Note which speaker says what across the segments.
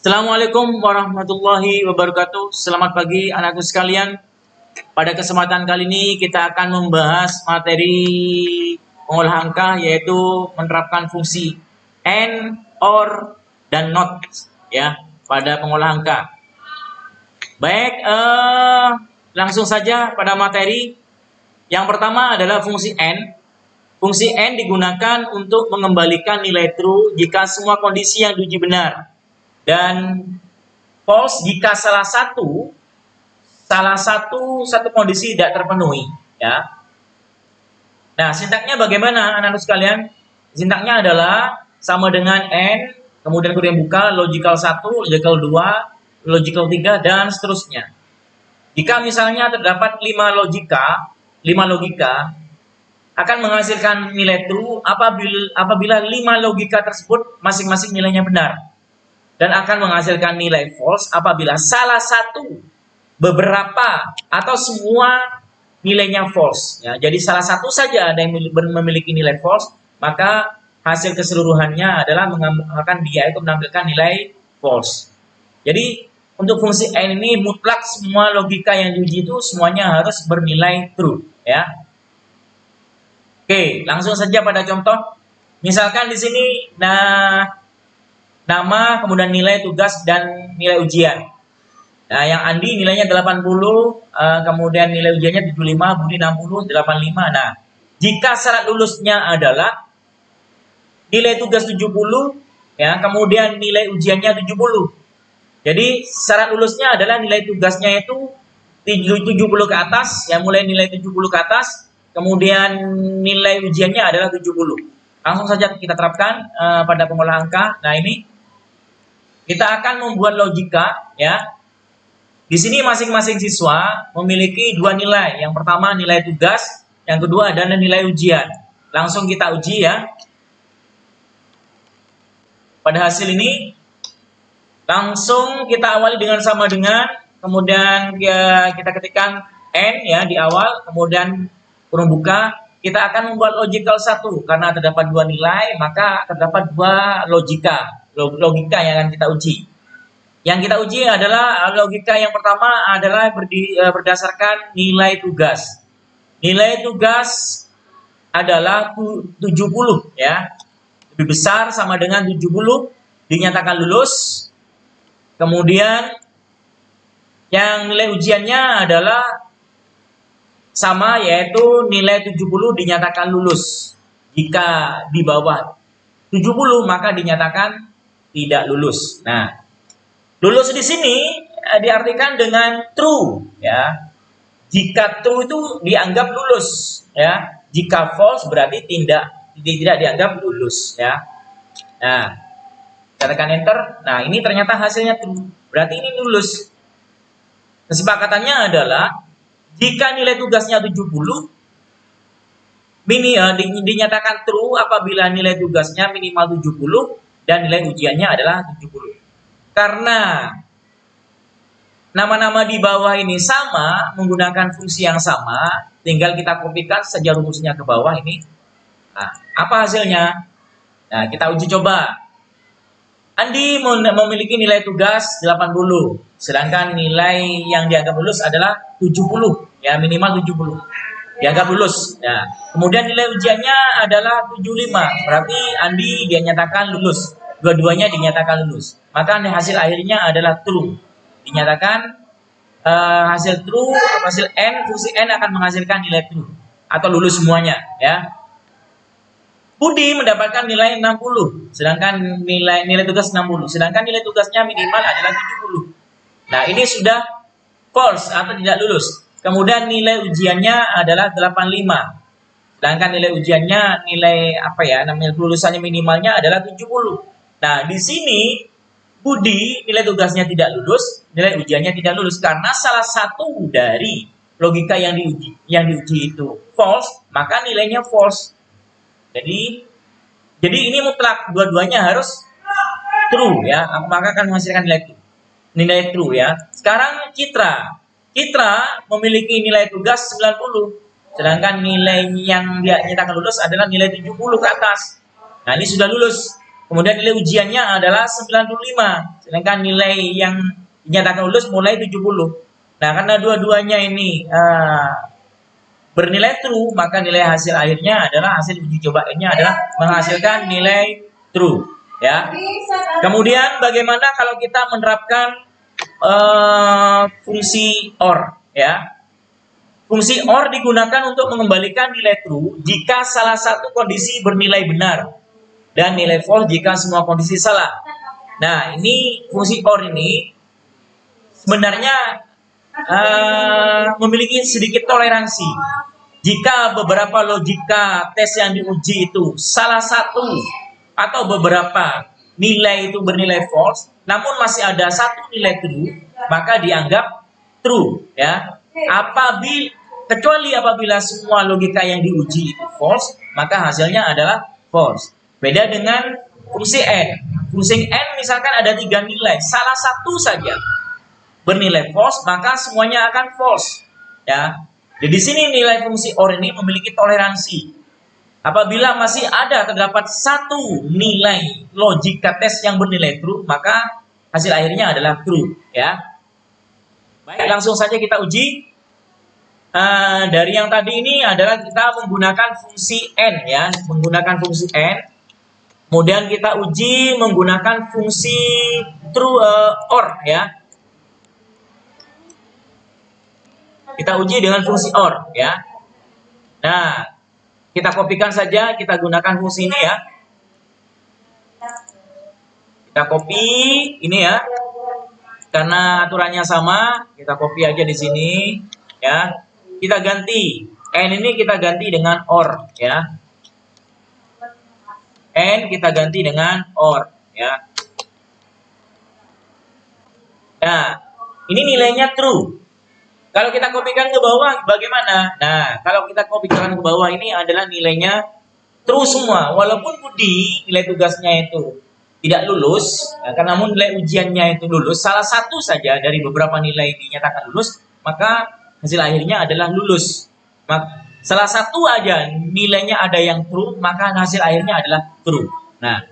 Speaker 1: Assalamualaikum warahmatullahi wabarakatuh. Selamat pagi anakku sekalian. Pada kesempatan kali ini kita akan membahas materi pengolah angka, yaitu menerapkan fungsi and, or, dan not ya pada pengolah angka. Baik, langsung saja pada materi. Yang pertama adalah fungsi and. Fungsi and digunakan untuk mengembalikan nilai true jika semua kondisi yang diuji benar, dan false jika salah satu kondisi tidak terpenuhi ya. Nah, sintaknya bagaimana anak-anak sekalian? Sintaknya adalah sama dengan and, kemudian kurung buka, logical 1, logical 2, logical 3, dan seterusnya. Jika misalnya terdapat 5 logika akan menghasilkan nilai true apabila 5 logika tersebut masing-masing nilainya benar, dan akan menghasilkan nilai false apabila salah satu, beberapa, atau semua nilainya false ya. Jadi salah satu saja ada yang memiliki nilai false, maka hasil keseluruhannya adalah dia itu menampilkan nilai false. Jadi untuk fungsi and ini mutlak semua logika yang diuji itu semuanya harus bernilai true ya. Oke, langsung saja pada contoh. Misalkan di sini nama, kemudian nilai tugas dan nilai ujian. Nah, yang Andi nilainya 80, kemudian nilai ujiannya 75, Budi 60, 85. Nah, jika syarat lulusnya adalah nilai tugas 70 ya, kemudian nilai ujiannya 70. Jadi syarat lulusnya adalah nilai tugasnya itu 70 ke atas, ya mulai nilai 70 ke atas, kemudian nilai ujiannya adalah 70. Langsung saja kita terapkan pada pengolah angka. Nah, ini kita akan membuat logika ya. Di sini masing-masing siswa memiliki 2 nilai. Yang pertama nilai tugas, yang kedua adalah nilai ujian. Langsung kita uji ya. Pada hasil ini langsung kita awali dengan sama dengan, kemudian kita ketikkan n ya di awal, kemudian kurung buka, kita akan membuat logical 1 karena terdapat 2 nilai, maka terdapat 2 logika yang akan kita uji. Yang kita uji adalah logika yang pertama adalah berdasarkan nilai tugas. Nilai tugas adalah 70 ya. Lebih besar sama dengan 70, dinyatakan lulus. Kemudian yang nilai ujiannya adalah sama, yaitu nilai 70 dinyatakan lulus. Jika di bawah 70 maka dinyatakan tidak lulus. Nah, lulus di sini diartikan dengan true ya. Jika true itu dianggap lulus ya. Jika false berarti tidak dianggap lulus ya. Nah, tekan enter. Nah, ini ternyata hasilnya true. Berarti ini lulus. Kesepakatannya adalah jika nilai tugasnya 70, dinyatakan true apabila nilai tugasnya minimal 70 dan nilai ujiannya adalah 70. Karena nama-nama di bawah ini sama, menggunakan fungsi yang sama, tinggal kita kopikan saja rumusnya ke bawah ini. Nah, apa hasilnya? Nah, kita uji coba. Andi memiliki nilai tugas 80, sedangkan nilai yang dianggap lulus adalah 70, ya minimal 70. Dianggap lulus. Nah, kemudian nilai ujiannya adalah 75, berarti Andi dinyatakan lulus. Dua-duanya dinyatakan lulus. Maka hasil akhirnya adalah true. Dinyatakan hasil true, hasil n, fungsi n akan menghasilkan nilai true atau lulus semuanya, ya. Budi mendapatkan nilai 60, sedangkan nilai tugas 60, sedangkan nilai tugasnya minimal adalah 70. Nah, ini sudah false atau tidak lulus. Kemudian nilai ujiannya adalah 85. Sedangkan nilai ujiannya kelulusannya minimalnya adalah 70. Nah, di sini Budi nilai tugasnya tidak lulus, nilai ujiannya tidak lulus karena salah satu dari logika yang diuji itu false, maka nilainya false. Jadi ini mutlak, dua-duanya harus true ya, maka akan menghasilkan nilai true ya. Sekarang Citra memiliki nilai tugas 90, sedangkan nilai yang dia nyatakan lulus adalah nilai 70 ke atas. Nah, ini sudah lulus. Kemudian nilai ujiannya adalah 95, sedangkan nilai yang dinyatakan lulus mulai 70. Nah, karena dua-duanya ini bernilai true, maka nilai hasil akhirnya adalah hasil uji coba ini adalah menghasilkan nilai true, ya. Kemudian bagaimana kalau kita menerapkan fungsi OR, ya? Fungsi OR digunakan untuk mengembalikan nilai true jika salah satu kondisi bernilai benar dan nilai false jika semua kondisi salah. Nah, ini fungsi OR ini sebenarnya memiliki sedikit toleransi. Jika beberapa logika tes yang diuji itu salah satu atau beberapa nilai itu bernilai false, namun masih ada satu nilai true, maka dianggap true, ya. Kecuali apabila semua logika yang diuji itu false, maka hasilnya adalah false. Beda dengan fungsi n. Fungsi n misalkan ada 3 nilai, salah satu saja bernilai false, maka semuanya akan false, ya. Jadi di sini nilai fungsi OR ini memiliki toleransi. Apabila masih terdapat satu nilai logika tes yang bernilai true, maka hasil akhirnya adalah true, ya. Baik, langsung saja kita uji. Dari yang tadi ini adalah kita menggunakan fungsi n, ya, menggunakan fungsi n. Kemudian kita uji menggunakan fungsi true OR, ya. Kita uji dengan fungsi OR, ya. Nah, kita kopikan saja, kita gunakan fungsi ini, ya. Kita copy ini, ya. Karena aturannya sama, kita copy aja di sini, ya. Kita ganti n ini kita ganti dengan OR, ya. N kita ganti dengan OR, ya. Nah, ini nilainya true. Kalau kita kopikan ke bawah bagaimana? Nah, kalau kita kopikan ke bawah ini adalah nilainya true semua. Walaupun Budi nilai tugasnya itu tidak lulus, karena namun nilai ujiannya itu lulus, salah satu saja dari beberapa nilai dinyatakan lulus, maka hasil akhirnya adalah lulus. Salah satu aja nilainya ada yang true, maka hasil akhirnya adalah true. Nah,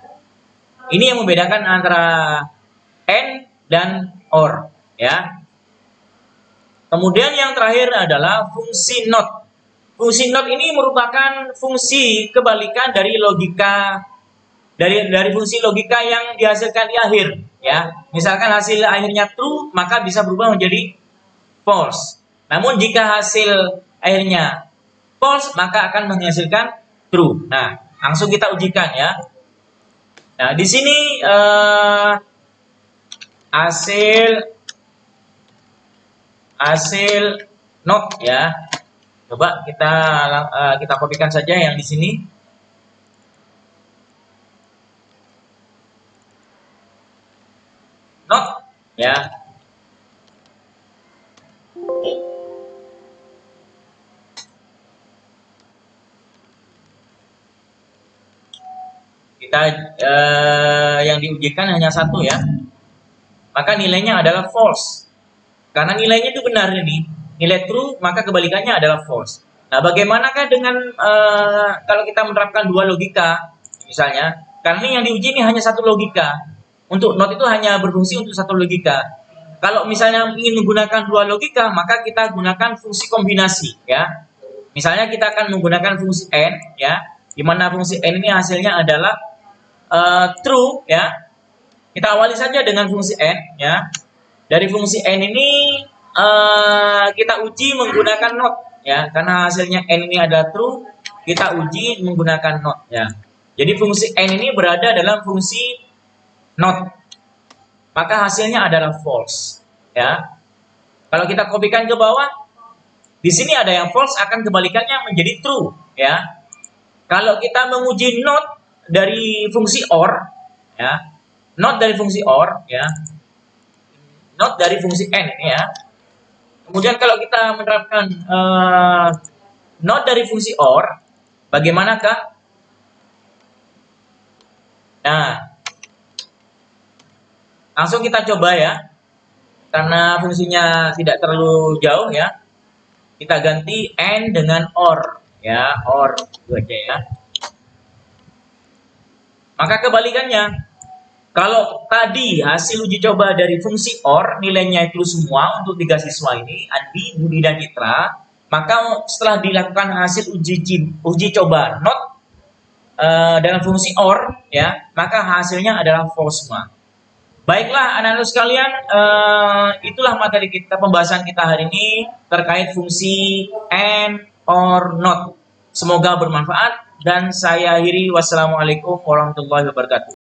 Speaker 1: ini yang membedakan antara n dan OR, ya. Kemudian yang terakhir adalah fungsi NOT. Fungsi NOT ini merupakan fungsi kebalikan dari logika dari fungsi logika yang dihasilkan di akhir, ya. Misalkan hasil akhirnya true, maka bisa berubah menjadi false. Namun jika hasil akhirnya false, maka akan menghasilkan true. Nah, langsung kita ujikan, ya. Nah, di sini hasil NOT, ya. Coba kita kopikan saja yang di sini. NOT, ya. Kita yang diujikan hanya satu, ya. Maka nilainya adalah false. Karena nilainya itu benar ini, nilai true, maka kebalikannya adalah false. Nah, bagaimanakah dengan kalau kita menerapkan dua logika, misalnya, karena yang diuji ini hanya satu logika. Untuk NOT itu hanya berfungsi untuk satu logika. Kalau misalnya ingin menggunakan dua logika, maka kita gunakan fungsi kombinasi, ya. Misalnya kita akan menggunakan fungsi n, ya, di mana fungsi n ini hasilnya adalah true, ya. Kita awali saja dengan fungsi n, ya. Dari fungsi n ini kita uji menggunakan NOT, ya, karena hasilnya n ini adalah true, kita uji menggunakan NOT, ya. Jadi fungsi n ini berada dalam fungsi NOT, maka hasilnya adalah false, ya. Kalau kita kopikan ke bawah, di sini ada yang false, akan kebalikannya menjadi true, ya. Kalau kita menguji NOT dari fungsi OR, ya, NOT dari fungsi OR, ya. NOT dari fungsi n, ya. Kemudian kalau kita menerapkan NOT dari fungsi OR, bagaimanakah? Nah, langsung kita coba, ya. Karena fungsinya tidak terlalu jauh, ya. Kita ganti n dengan OR, ya. OR itu aja, ya. Maka kebalikannya, kalau tadi hasil uji coba dari fungsi OR nilainya itu semua untuk 3 siswa ini, Andi, Budi, dan Citra, maka setelah dilakukan hasil uji coba not dalam fungsi OR, ya, maka hasilnya adalah false semua. Baiklah, anak-anak sekalian, itulah materi kita, pembahasan kita hari ini terkait fungsi and or not. Semoga bermanfaat dan saya akhiri. Wassalamualaikum warahmatullahi wabarakatuh.